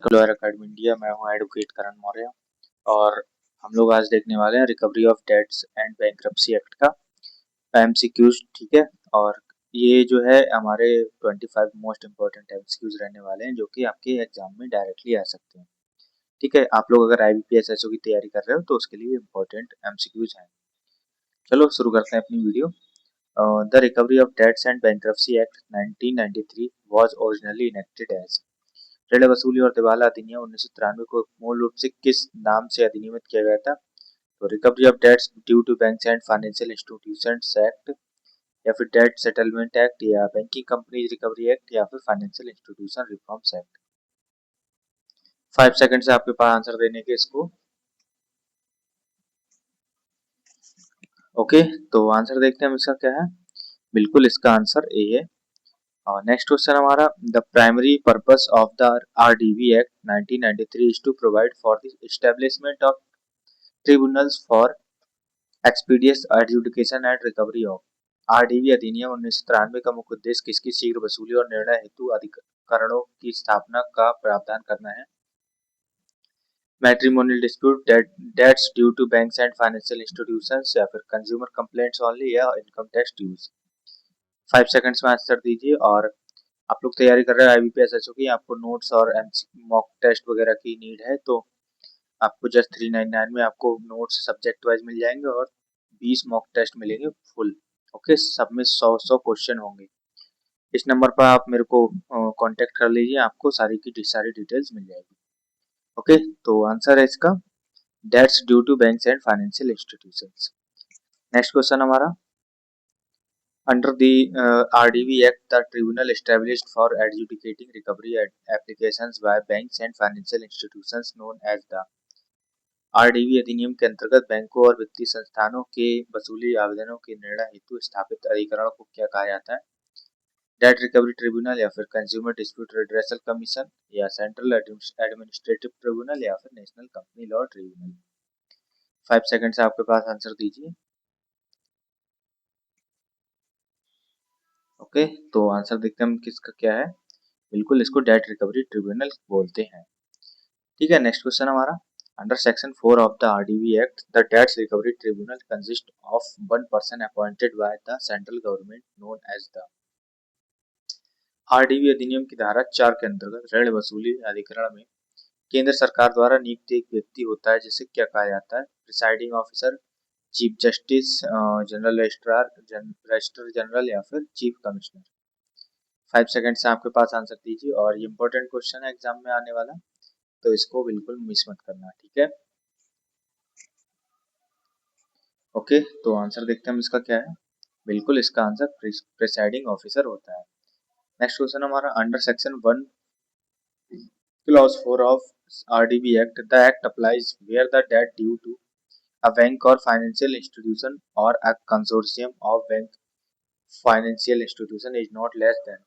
Lawyer academy India. मैं हूं advocate करण मौर्य और हम लोग आज देखने वाले हैं recovery of debts and bankruptcy act का एमसीक्यूज। ठीक है, और ये जो है हमारे 25 मोस्ट इम्पोर्टेंट एमसीक्यूज रहने वाले हैं जो कि आपके एग्जाम में डायरेक्टली आ सकते हैं। ठीक है, आप लोग अगर आईबीपीएस एसओ की तैयारी कर रहे हो तो उसके लिए इम्पोर्टेंट एमसीक्यूज हैं। चलो शुरू करते हैं अपनी video. The recovery of debts and bankruptcy act 1993 was originally enacted as. ऋण वसूली और दिवाला अधिनियम 1993 को मूल रूप से किस नाम से अधिनियमित किया गया था? तो recovery of debts due to banks and financial institutions act, या फिर डेट सेटलमेंट एक्ट, या बैंकिंग कंपनीज रिकवरी एक्ट, या फिर financial institution reforms act. 5 second से आपके पास आंसर देने के इसको। ओके, तो आंसर देखते हैं हम इसका क्या है। बिल्कुल इसका आंसर ए है। और नेक्स्ट क्वेश्चन हमारा, the primary purpose of the RDB act 1993 is to provide for the establishment of tribunals for expeditious adjudication and recovery of. RDB अधिनियम 1993 का मुख्य उद्देश्य किसकी शीघ्र वसूली और निर्णय हेतु अधिकरणों की स्थापना का प्रावधान करना है? Matrimonial dispute, debts due to banks and financial institutions, या फिर कंज्यूमर कंप्लेंट्स ओनली, या इनकम टैक्स ड्यूज। 5 सेकंड्स में आंसर दीजिए। और आप लोग तैयारी कर रहे हैं आईबीपीएस एसओ की, आपको नोट्स और मॉक टेस्ट वगैरह की नीड है तो आपको जस्ट 399 में आपको नोट्स सब्जेक्ट वाइज मिल जाएंगे और 20 मॉक टेस्ट मिलेंगे फुल। ओके, सब में 100 क्वेश्चन होंगे। इस नंबर पर आप मेरे को कांटेक्ट कर लीजिए, आपको सारी की सारी डिटेल्स मिल जाएगी। ओके, तो आंसर है इसका debts due to banks and financial institutions. Next question हमारा, under the RDV Act, the tribunal established for adjudicating recovery applications by banks and financial institutions known as the। आरडीवी अधिनियम के अंतर्गत बैंकों और वित्तीय संस्थानों के वसूली आवेदनों के निर्णय हेतु स्थापित अधिकरण को क्या कहा जाता है? डेट रिकवरी ट्रिब्यूनल, या फिर कंज्यूमर डिस्प्यूट रिड्रेसल कमीशन, या सेंट्रल एडमिनिस्ट्रेटिव ट्रिब्यूनल, या फिर national company law tribunal. 5 second से आपके पास आंसर दीजिए। ओके, तो आंसर देखते हैं हम किसका क्या है। बिल्कुल इसको डेट रिकवरी ट्रिब्यूनल बोलते हैं। ठीक है, नेक्स्ट क्वेश्चन हमारा, under section 4 of the RDB act the debts recovery tribunal consist of one person appointed by the central government known as the. RDB अधिनियम की धारा 4 के अंतर्गत ऋण वसूली अधिकरण में केंद्र सरकार द्वारा नियुक्त एक व्यक्ति होता है जिसे क्या कहा जाता है? Presiding officer, chief justice, general registrar general, या फिर चीफ कमिश्नर। 5 सेकंड से आपके पास आंसर दीजिए। और ये इंपॉर्टेंट क्वेश्चन है एग्जाम में आने वाला, तो इसको बिल्कुल मिस मत करना। ठीक है, ओके, तो आंसर देखते हैं हम इसका क्या है। बिल्कुल इसका आंसर प्रिसाइडिंग ऑफिसर होता है। नेक्स्ट क्वेश्चन हमारा, under section 1 clause 4 of RDB act the act applies where the debt due to a bank or financial institution or a consortium of bank financial institution is not less than।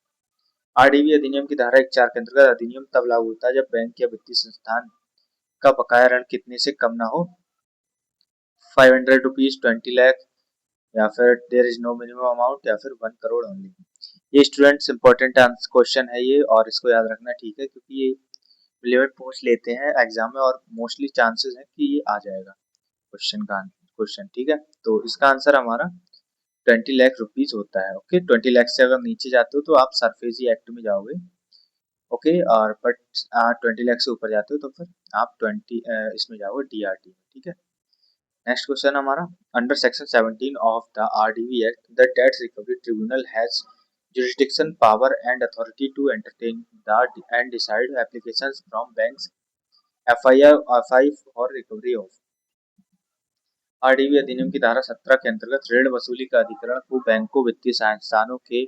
आरडीवी अधिनियम की धारा 1(4) के अंतर्गत अधिनियम तब लागू होता है जब बैंक या वित्तीय संस्थान का बकाया ऋण कितने से कम ना हो? 500 रुपीज, 20 लाख, या फिर there is no minimum amount, या फिर 1 करोड़ ओनली। ये स्टूडेंट्स इंपॉर्टेंट क्वेश्चन है ये, और इसको याद रखना। ठीक है, क्योंकि ये लिमिट पूछ लेते हैं एग्जाम में और मोस्टली चांसेस है कि ये आ जाएगा क्वेश्चन। ठीक है, तो इसका आंसर हमारा 20 लाख रुपीज होता है। ओके, 20 लाख से अगर नीचे जाते हो तो आप सरफेसी एक्ट में जाओगे। ओके, और बट 20 लाख से ऊपर जाते हो तो फिर आप 20 इसमें जाओगे डीआरटी में। ठीक है, नेक्स्ट क्वेश्चन हमारा, under section 17 of the RDB act the debt recovery tribunal has jurisdiction power and authority to entertain the and decide applications from banks FI for recovery of। आरडीवी अधिनियम की धारा 17 के अंतर्गत ऋण वसूली का अधिकरण को बैंकों, वित्तीय संस्थानों के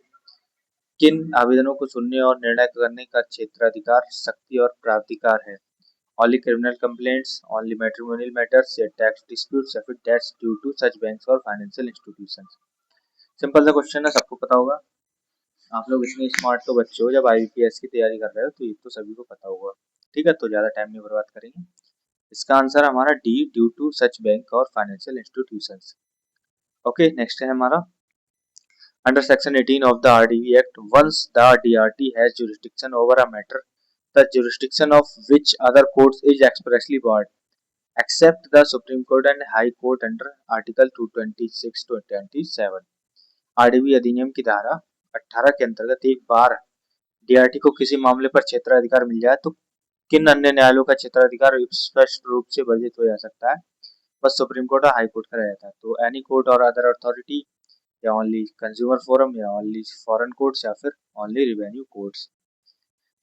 किन आवेदनों को सुनने और निर्णय करने का क्षेत्राधिकार, शक्ति और प्राधिकार है? Only criminal complaints, only matrimonial matters, या टैक्स डिस्प्यूट्स, या फिर debts due to such banks और फाइनेंशियल इंस्टीट्यूशंस। सिंपल सा क्वेश्चन है, सबको पता होगा। आप लोग इतने स्मार्ट तो बच्चे हो, जब आईबीपीएस की तैयारी कर रहे हो तो ये तो सभी को पता होगा। ठीक है, तो ज्यादा टाइम नहीं बर्बाद करेंगे। इसका आंसर हमारा D, due to such bank और फाइनेंशियल इंस्टीट्यूशंस। ओके, नेक्स्ट है हमारा, under section 18 of the RDV Act, once the DRT has jurisdiction over a matter, the jurisdiction of which other courts is expressly barred except the Supreme Court and High Court under Article 226 to 27। आरडीवी अधिनियम की धारा 18 के अंतर्गत एक बार DRT को किसी मामले पर क्षेत्राधिकार मिल जाए तो किन अन्य न्यायालयों का क्षेत्राधिकार स्पष्ट रूप से वर्जित हो जा सकता है? बस सुप्रीम कोर्ट और हाई कोर्ट का रहता है। तो एनी कोर्ट और अदर अथॉरिटी, या ओनली कंज्यूमर फोरम, या ओनली फॉरेन कोर्ट्स, या फिर only revenue courts.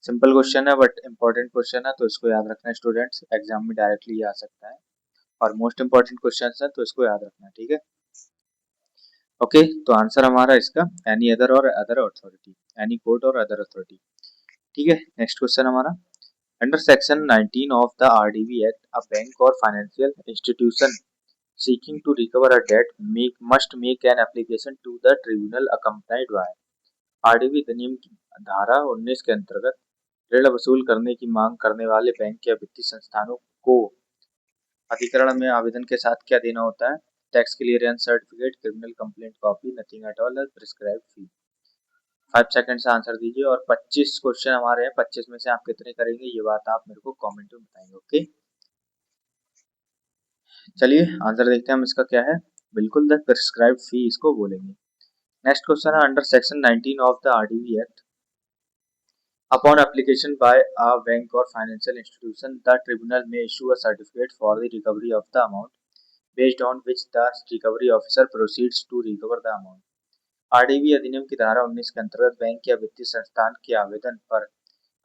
Simple question है बट इम्पोर्टेंट क्वेश्चन है, तो इसको याद रखना है स्टूडेंट्स, एग्जाम में डायरेक्टली आ सकता है और मोस्ट इंपॉर्टेंट क्वेश्चन है, तो इसको याद रखना है, ठीक है। ओके, तो आंसर हमारा इसका एनी अदर और अदर अथॉरिटी, एनी कोर्ट और अदर अथॉरिटी, ठीक है। नेक्स्ट क्वेश्चन हमारा, under section 19 of the RDB act, a bank और financial institution seeking to recover a debt must make an application to the tribunal accompanied by। आरडीवी अधिनियम की धारा 19 के अंतर्गत ऋण वसूल करने की मांग करने वाले बैंक या वित्तीय संस्थानों को अधिकरण में आवेदन के साथ क्या देना होता है? Tax clearance certificate, criminal complaint copy, nothing at all, prescribe fee. 5 second से आंसर दीजिए और 25 क्वेश्चन हमारे हैं, 25 में से आप कितने करेंगे ये बात आप मेरे को कमेंट में बताएंगे। ओके, चलिए आंसर देखते हैं हम इसका क्या है। बिल्कुल द प्रिस्क्राइब फी इसको बोलेंगे। नेक्स्ट क्वेश्चन है, under section 19 of the RDB act, upon application by a bank or financial institution, the tribunal may issue a certificate for the recovery of the amount based on which the recovery officer proceeds to recover the amount। आरडीवी अधिनियम की धारा 19 के अंतर्गत bank या वित्तीय संस्थान के आवेदन पर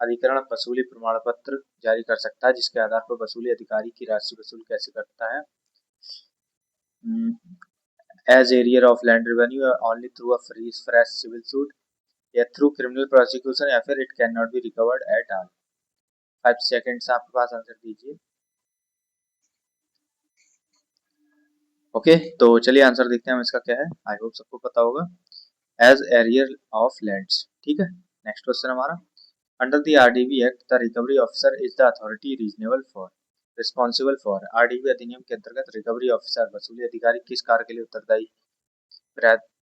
अधिकरण वसूली प्रमाण पत्र जारी कर सकता है, जिसके आधार पर वसूली अधिकारी की राशि वसूल कैसे करता है? As arrear of land revenue, only through a fresh civil suit, या थ्रू क्रिमिनल प्रोसिक्यूशन, या फिर it can not be recovered at all. 5 second से आपके पास आंसर दीजिए। ओके, तो चलिए आंसर देखते हैं हम इसका क्या है। आई होप सबको पता होगा, एज एरियर ऑफ लैंड्स, ठीक है। नेक्स्ट क्वेश्चन हमारा, under the RDB act the recovery officer is the authority reasonable for responsible for. RDB अधिनियम के अंतर्गत रिकवरी ऑफिसर वसूली अधिकारी किस कार्य के लिए उत्तरदायी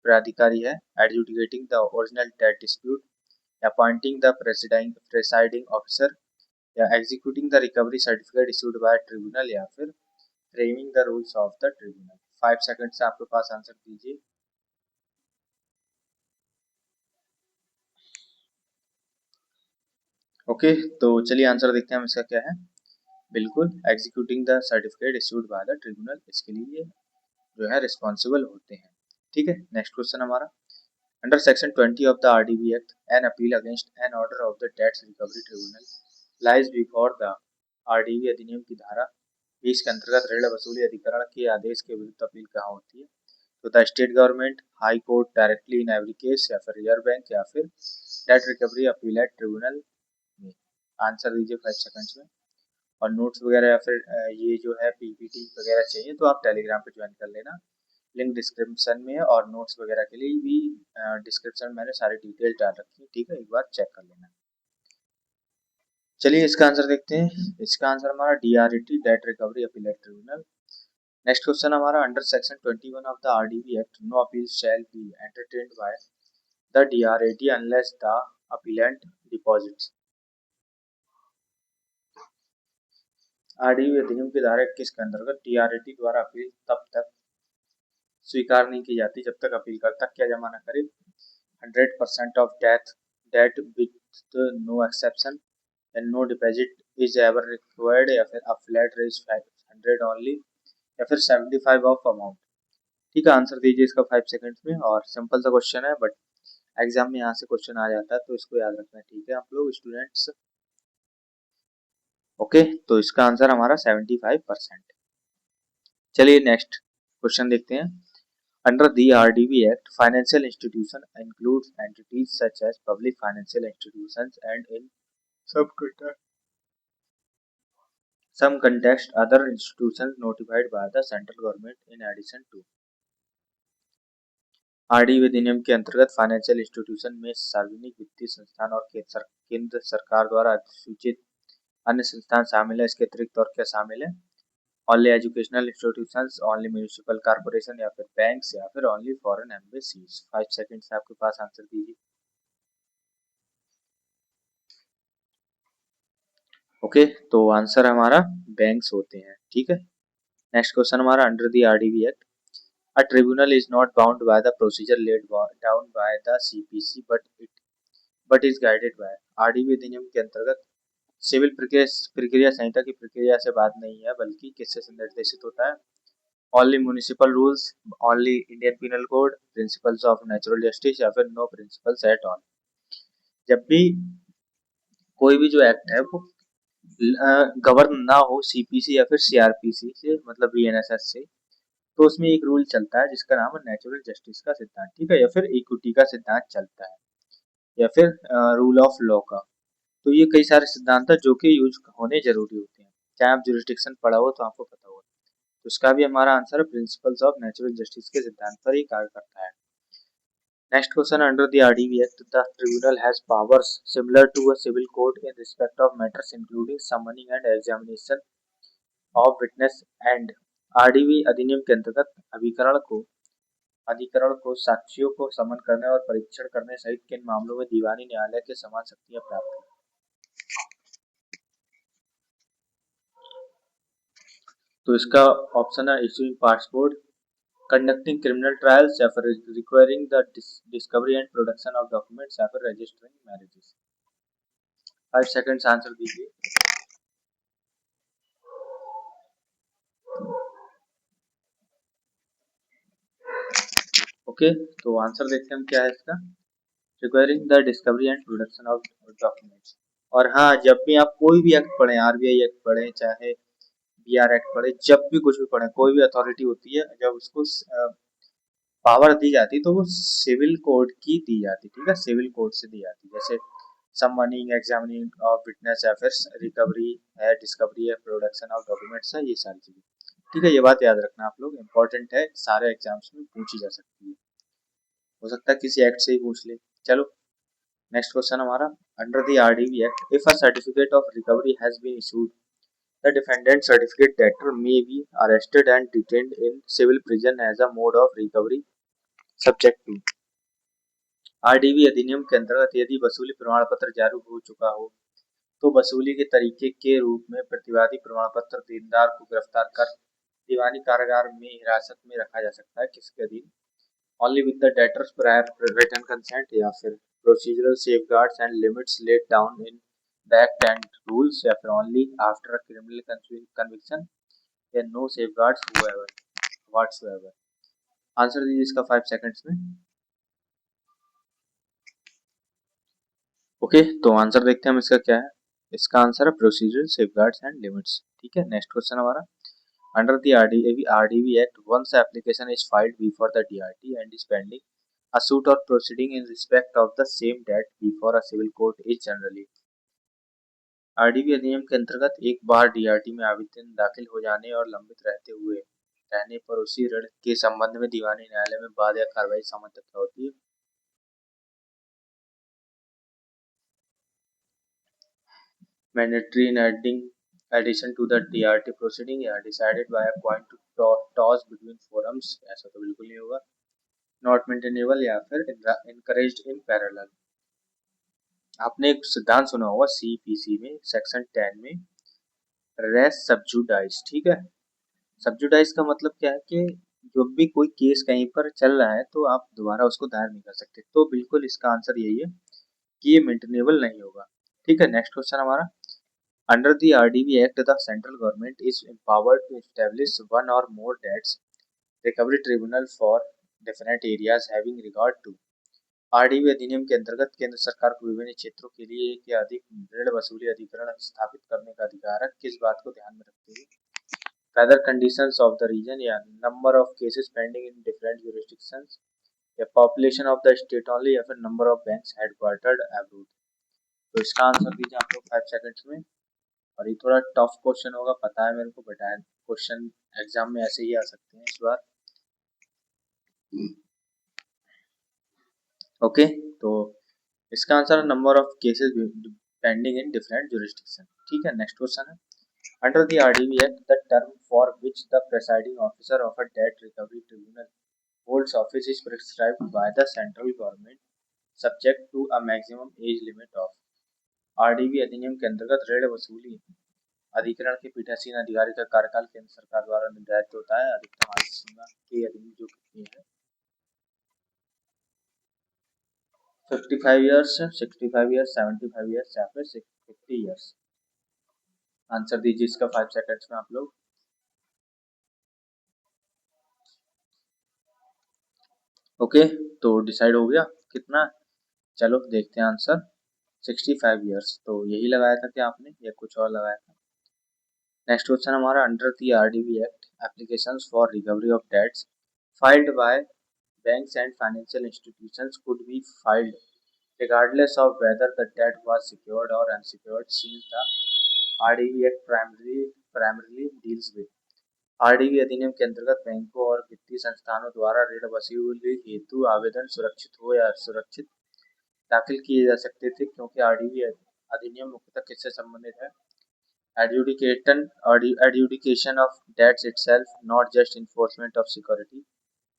प्राधिकारी है? Adjudicating the original debt dispute, या अपॉइंटिंग द प्रेसाइडिंग ऑफिसर, या executing the recovery certificate issued by tribunal, या फिर framing the rules of the tribunal. 5 second से आपके पास आंसर दीजिए। ओके, तो चलिए आंसर देखते हैं हम इसका क्या है। बिल्कुल executing the certificate issued by the tribunal, इसके लिए जो है रिस्पॉन्सिबल होते हैं, ठीक है। नेक्स्ट क्वेश्चन हमारा, under section 20 of the RDB act, an appeal against an order of the tax recovery tribunal lies before the. RDB अधिनियम की धारा 20 के अंतर्गत ऋण वसूली अधिकरण के आदेश के विरुद्ध अपील कहाँ होती है? तो the state government, high court directly in every case, या फिर रिजर्व बैंक, या फिर debt recovery appellate tribunal में। आंसर दीजिए 5 सेकंड्स में। और नोट्स वगैरह या फिर ये जो है पीपीटी वगैरह चाहिए तो आप टेलीग्राम पे ज्वाइन कर लेना, लिंक डिस्क्रिप्शन में है, और नोट्स वगैरह के लिए भी डिस्क्रिप्शन में मैंने सारी डिटेल डाल रखी है, ठीक है, एक बार चेक कर लेना। चलिए इसका आंसर देखते हैं। इसका आंसर हमारा DRT, debt recovery appellate tribunal. Next question हमारा, under section 21 of the RDB act, no appeal shall be entertained by the DRT unless the appellant deposits. RDB अधिनियम की धारा 21 के अंतर्गत डीआरटी द्वारा अपील तब तक स्वीकार नहीं की जाती जब तक अपीलकर्ता क्या जमा न करे? 100% of debt with no exception, and no deposit is ever required, या फिर अ फ्लैट रेट 500 ओनली, या फिर 75 ऑफ अमाउंट। ठीक है, आंसर दीजिए इसका 5 सेकंड्स में। और सिंपल सा क्वेश्चन है बट एग्जाम में यहाँ से क्वेश्चन आ जाता है, तो इसको याद रखना है, ठीक है आप लोग स्टूडेंट्स। ओके, तो इसका आंसर हमारा 75%। चलिए नेक्स्ट क्वेश्चन देखते हैं। Under the RDB act, financial institution includes entities such as public financial institutions and in some context other institutions notified by the central government in addition to। आरडीवी अधिनियम के अंतर्गत financial institution में सार्वजनिक वित्तीय संस्थान और केंद्र सरकार द्वारा अधिसूचित अन्य संस्थान शामिल है। इसके अतिरिक्त और क्या शामिल है? Only educational institutions, only municipal corporation, या फिर बैंक्स, या फिर ओनली फॉरेन एम्बेसीज। 5 सेकंड से आपके पास आंसर दीजिए। ओके, तो आंसर हमारा बैंक्स होते हैं, ठीक है। नेक्स्ट क्वेश्चन हमारा under the RDB act a tribunal is not bound by the procedure laid down by the CPC but is guided by. RDB अधिनियम के अंतर्गत सिविल प्रक्रिया संहिता की प्रक्रिया से बात नहीं है, बल्कि किससे निर्देशित होता है? Only municipal rules, only Indian penal code, principles of natural justice, या फिर नो प्रिंसिपल्स एट ऑल। जब भी कोई भी जो एक्ट है वो गवर्न ना हो सीपीसी या फिर सीआरपीसी से, मतलब बीएनएसएस से, तो उसमें एक रूल चलता है जिसका नाम है नेचुरल जस्टिस का सिद्धांत, ठीक है, या फिर इक्विटी का सिद्धांत चलता है, या फिर रूल ऑफ लॉ का। तो ये कई सारे सिद्धांत है जो कि यूज होने जरूरी होते हैं, चाहे आप जुरिस्डिक्शन पढ़ा हो तो आपको पता होगा। तो इसका भी हमारा आंसर है प्रिंसिपल्स ऑफ नेचुरल जस्टिस के सिद्धांत पर ही कार्य करता है। Next question under the RDB act the tribunal has powers similar to a civil court in respect of matters including summoning and examination of witness and. RDB अधिनियम के अंतर्गत अधिकरण को साक्षियों को समन करने और परीक्षण करने सहित किन मामलों में दीवानी न्यायालय के समान शक्तियां प्राप्त हैं? तो इसका ऑप्शन है issuing passport, conducting criminal trials, या फिर requiring the discovery and production of documents, या फिर रजिस्टरिंग मैरिजेस। 5 सेकंड्स आंसर दीजिए। ओके, तो आंसर देखते हैं हम क्या है इसका। Requiring the discovery and production of documents. और हाँ, जब भी आप कोई भी एक्ट पढ़े, आरबीआई एक्ट पढ़े, चाहे बीआर एक्ट पढ़े, जब भी कुछ भी पढ़े, कोई भी अथॉरिटी होती है, जब उसको पावर दी जाती तो वो सिविल कोड की दी जाती, ठीक है, सिविल कोड से दी जाती, जैसे समनिंग, एग्जामिनिंग ऑफ विटनेस, या फिर रिकवरी है, डिस्कवरी है, प्रोडक्शन ऑफ डॉक्यूमेंट्स है, ये सारी चीजें, ठीक है। ये बात याद रखना आप लोग, इंपॉर्टेंट है, सारे एग्जाम्स में पूछी जा सकती है, हो सकता है किसी एक्ट से ही पूछ ले। चलो, नेक्स्ट क्वेश्चन हमारा under the RDB act if a certificate of recovery has been issued the defendant certificate debtor may be arrested and detained in civil prison as a mode of recovery subject to. RDB अधिनियम के अंतर्गत यदि वसूली प्रमाण पत्र जारी हो चुका हो तो वसूली के तरीके के रूप में प्रतिवादी प्रमाण पत्र देनदार को गिरफ्तार कर दीवानी कारागार में हिरासत में रखा जा सकता है, किसके अधीन? Only with the debtors prior written consent, या फिर procedural safeguards and limits laid down in the act and rules, या फिर only after a criminal conviction, या नो सेफगार्ड्स व्हाटसोएवर। आंसर दीजिए इसका 5 सेकंड्स में। ओके, तो आंसर देखते हैं हम इसका क्या है। इसका आंसर है प्रोसीजरल सेफगार्ड्स एंड लिमिट्स, ठीक है। नेक्स्ट क्वेश्चन हमारा under the RDB act once application is filed before the DRT and is pending a suit or proceeding in respect of the same debt before a civil court is generally। आरडीवी अधिनियम के अंतर्गत एक बार DRT में आवेदन दाखिल हो जाने और लंबित रहने पर उसी ऋण के संबंध में दीवानी न्यायालय में वाद या कार्रवाई सामान्यतः क्या होती है? Mandatory in adding addition to the DRT proceeding, या decided by a coin to toss between forums, ऐसा तो बिल्कुल नहीं होगा। नॉट मेंटेनेबल, या फिर encouraged in parallel। आपने एक सिद्धांत सुना होगा सीपीसी में सेक्शन 10 में, रेस सब्जुडाइज, ठीक है। सब्जुडाइज का मतलब क्या है कि जब भी कोई केस कहीं पर चल रहा है तो आप दोबारा उसको दायर नहीं कर सकते, तो बिल्कुल इसका आंसर यही है कि ये मेंटेनेबल नहीं होगा, ठीक है। नेक्स्ट क्वेश्चन हमारा under the RDV Act, the central government is empowered to establish one or more debts recovery tribunal for definite areas having regard to। आरडीवी अधिनियम के अंतर्गत केंद्र सरकार को विभिन्न क्षेत्रों के लिए एक या अधिक ऋण वसूली अधिकरण स्थापित करने का अधिकार है, किस बात को ध्यान में रखते हुए? Weather conditions of the region, या number of cases pending in different jurisdictions, या population of the state only, या फिर number of banks headquartered abroad. तो इसका आंसर दीजिए आप लोग 5 सेकंड्स में। और ये थोड़ा टफ क्वेश्चन होगा, पता है मेरे को, बट क्वेश्चन एग्जाम में ऐसे ही आ सकते हैं इस बार। ओके, तो इसका आंसर है number of cases pending in different jurisdiction, ठीक है। नेक्स्ट क्वेश्चन है under the RDB act the term for which the presiding officer of a debt recovery tribunal holds office is prescribed by the central government subject to a maximum age limit of. RDB अधिनियम के अंतर्गत ऋण वसूली अधिकरण के पीठासीन अधिकारी का कार्यकाल केंद्र सरकार द्वारा निर्धारित होता है। अधिकतम आयु सीमा की अधिनियम जो कितनी है 55 ईयर्स, 65 ईयर्स, 75 ईयर्स या फिर 50 ईयर्स। आंसर दीजिए इसका 5 सेकंड्स में आप लोग। ओके, तो डिसाइड हो गया कितना। चलो देखते हैं आंसर। 65 ईयर्स, तो यही लगाया था क्या आपने या कुछ और लगाया था? नेक्स्ट क्वेश्चन हमारा, under the RDB act applications for recovery of debts filed by banks and financial institutions could be filed regardless of whether the debt was secured or unsecured, since the RDV Act primarily deals with। आरडीवी अधिनियम के अंतर्गत बैंकों और वित्तीय संस्थानों द्वारा ऋण वसूली हेतु आवेदन सुरक्षित हो या असुरक्षित दाखिल किए जा सकते थे, क्योंकि आरडीवी अधिनियम मुख्यतः किससे संबंधित है? Adjudication of debts itself, not just enforcement of security,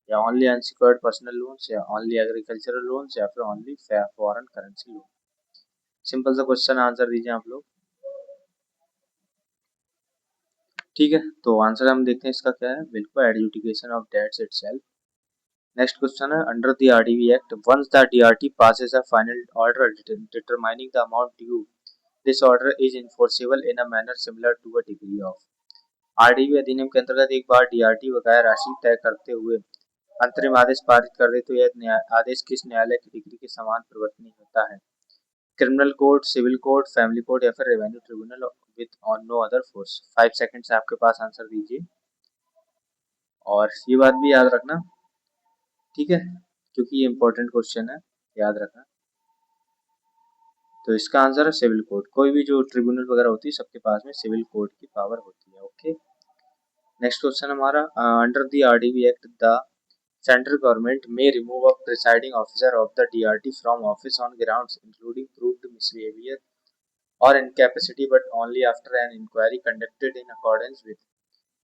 या ओनली अनसिक्योर्ड पर्सनल लोन्स, या ओनली एग्रीकल्चरल लोन्स, या फिर only foreign currency loan. Simple सा क्वेश्चन, आंसर दीजिए आप लोग। ठीक है, तो आंसर हम देखते हैं इसका क्या है। बिल्कुल adjudication of debts itself. Next question है, under the RDB act once the DRT passes a final order determining the amount due, this order is enforceable in a manner similar to a degree of। आरडीवी अधिनियम के अंतर्गत एक बार DRT बकाया राशि तय करते हुए अंतरिम आदेश पारित कर दे तो यह आदेश किस न्यायालय की डिग्री के समान परिवर्तनीय होता है? Criminal court, civil court, family court, या फिर revenue tribunal with on no other force. 5 second से आपके पास आंसर दीजिए, और ये बात भी याद रखना, ठीक है, क्योंकि ये इंपॉर्टेंट क्वेश्चन है, याद रखना। तो इसका आंसर है सिविल कोर्ट। कोई भी जो ट्रिब्यूनल वगैरह होती है सबके पास में सिविल कोर्ट की पावर होती है। ओके, नेक्स्ट क्वेश्चन हमारा, under the RDB act the Central government may remove a presiding officer of the DRT from office on grounds including proved misbehavior or incapacity, but only after an inquiry conducted in accordance with।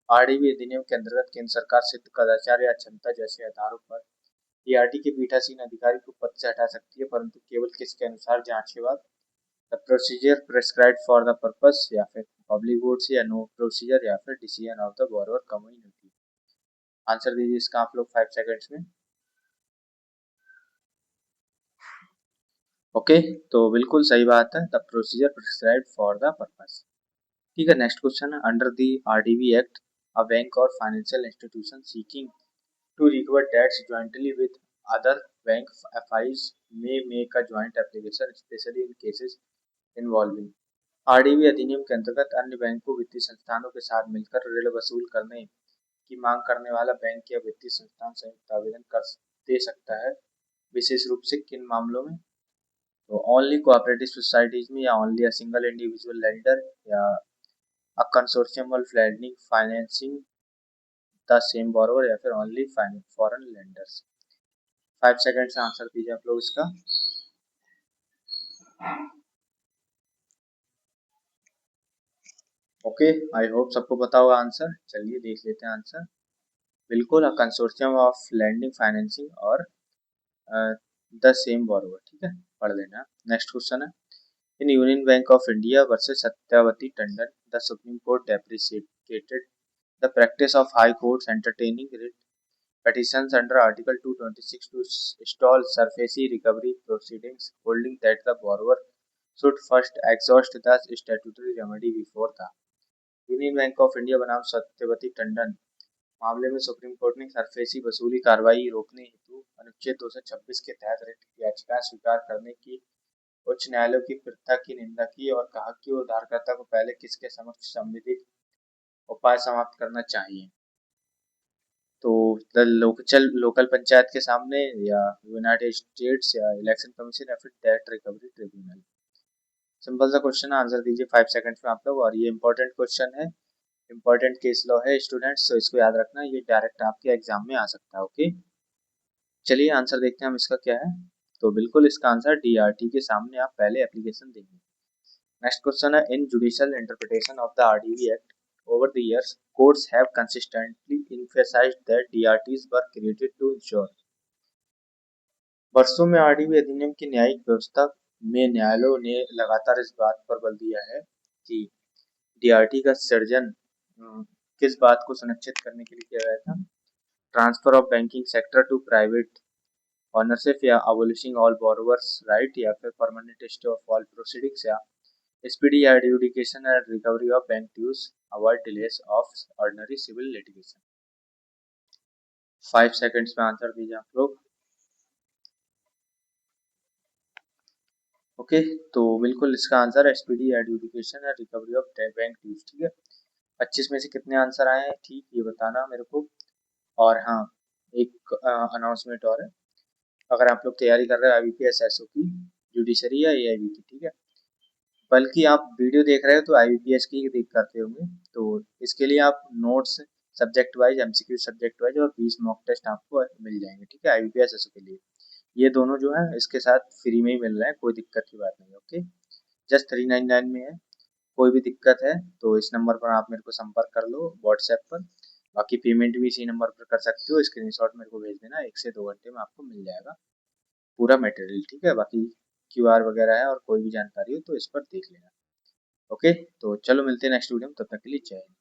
आरडीवी अधिनियम के अंतर्गत केंद्र सरकार सिद्ध कदाचार या क्षमता जैसे आधारों पर डीआरटी के पीठासीन अधिकारी को पद से हटा सकती है, परंतु केवल किसके अनुसार? जांच के बाद। The procedure prescribed for the purpose, या फिर पब्लिक गुड से, या नो प्रोसीजर, या फिर decision of the borrower community. Answer दीजिए इसका आप लोग 5 सेकंड्स में। ओके, तो बिल्कुल सही बात है, the procedure prescribed for the purpose. ठीक है, नेक्स्ट क्वेश्चन है, under the RDB act a bank और financial institution seeking to recover debts jointly with other bank FIs may make a joint application specially in cases involving. RDB अधिनियम के अंतर्गत अन्य बैंकों वित्तीय संस्थानों के साथ मिलकर ऋण वसूल करने की मांग करने वाला बैंक या वित्तीय संस्थान संयुक्त आवेदन कर दे सकता है, विशेष रूप से किन मामलों में? तो ओनली कोऑपरेटिव सोसाइटीज में, या only a single individual lender, या a consortium of lending financing the same borrower, या फिर ओनली फॉरेन लेंडर्स। 5 सेकंड से आंसर दीजिए आप लोग इसका। ओके, आई होप सबको पता होगा आंसर। चलिए देख लेते हैं आंसर। बिल्कुल, अ कंसोर्शियम ऑफ लेंडिंग फाइनेंसिंग और द सेम बोरोवर। ठीक है, पढ़ लेना। नेक्स्ट क्वेश्चन है, in Union Bank of India versus Satyavati Tandon, the Supreme Court deprecated the practice of high courts entertaining writ petitions under Article 226 to stall SARFAESI recovery proceedings, holding that the borrower should first exhaust the statutory remedy before the। Union bank of India बनाम सत्यवती टंडन मामले में supreme court ने सरफेसी वसूली कार्रवाई रोकने हेतु अनुच्छेद 226 के तहत रिट याचिका स्वीकार करने की उच्च न्यायालय की प्रथा की निंदा की और कहा कि उधारकर्ता को पहले किसके समक्ष संविधिक उपाय समाप्त करना चाहिए? तो लोकल पंचायत के सामने, या यूनाइटेड स्टेट्स, या इलेक्शन कमीशन, या फिर डेट रिकवरी ट्रिब्यूनल। सिंपल सा क्वेश्चन, आंसर दीजिए 5 सेकंड्स में आप लोग, और ये इंपॉर्टेंट क्वेश्चन है, इंपॉर्टेंट केस लॉ है स्टूडेंट्स, तो इसको याद रखना, ये डायरेक्ट आपके एग्जाम में आ सकता है। ओके, चलिए आंसर देखते हैं हम इसका क्या है। तो बिल्कुल इसका आंसर डीआरटी के सामने आप पहले एप्लीकेशन देंगे। नेक्स्ट क्वेश्चन है, in judicial interpretation of the RDB act over the years, courts have consistently emphasized that DRTs were created to ensure। वर्षों में आरडीवी अधिनियम की न्यायिक व्यवस्था में न्यायालयों ने लगातार इस बात पर बल दिया है कि डीआरटी का सृजन किस बात को सुनिश्चित करने के लिए किया गया था। Transfer of banking sector to private ownership या अबॉलिशिंग ऑल बोरोवर्स राइट या फिर permanent stay of all proceedings या speedy adjudication and recovery of bank dues avoid delays of ordinary civil litigation. 5 seconds में आंसर दीजिए आप लोग। Okay, तो बिल्कुल इसका आंसर है speedy adjudication and recovery of bank dues. ठीक है, 25 में से कितने आंसर आए हैं ठीक ये बताना मेरे को। और हाँ, एक अनाउंसमेंट और है, अगर आप लोग तैयारी कर रहे हैं आईबीपीएस एसओ की, जुडिशरी या एआईबी की, ठीक है, बल्कि आप वीडियो देख रहे हो तो आईबीपीएस की देख करते होंगे, तो इसके लिए आप notes subject wise, MCQ subject wise और 20 मॉक टेस्ट आपको मिल जाएंगे। ठीक है, आईबीपीएस एसओ के लिए ये दोनों जो है इसके साथ फ्री में ही मिल रहे हैं, कोई दिक्कत की बात नहीं है। ओके, जस्ट 399 में है। कोई भी दिक्कत है तो इस नंबर पर आप मेरे को संपर्क कर लो व्हाट्सएप पर। बाकी पेमेंट भी इसी नंबर पर कर सकते हो, स्क्रीनशॉट मेरे को भेज देना, 1 से 2 घंटे में आपको मिल जाएगा पूरा मटेरियल। ठीक है, बाकी क्यूआर वगैरह है और कोई भी जानकारी हो तो इस पर देख लेना। ओके, तो चलो मिलते हैं नेक्स्ट वीडियो में, तब तक के लिए जय हिंद।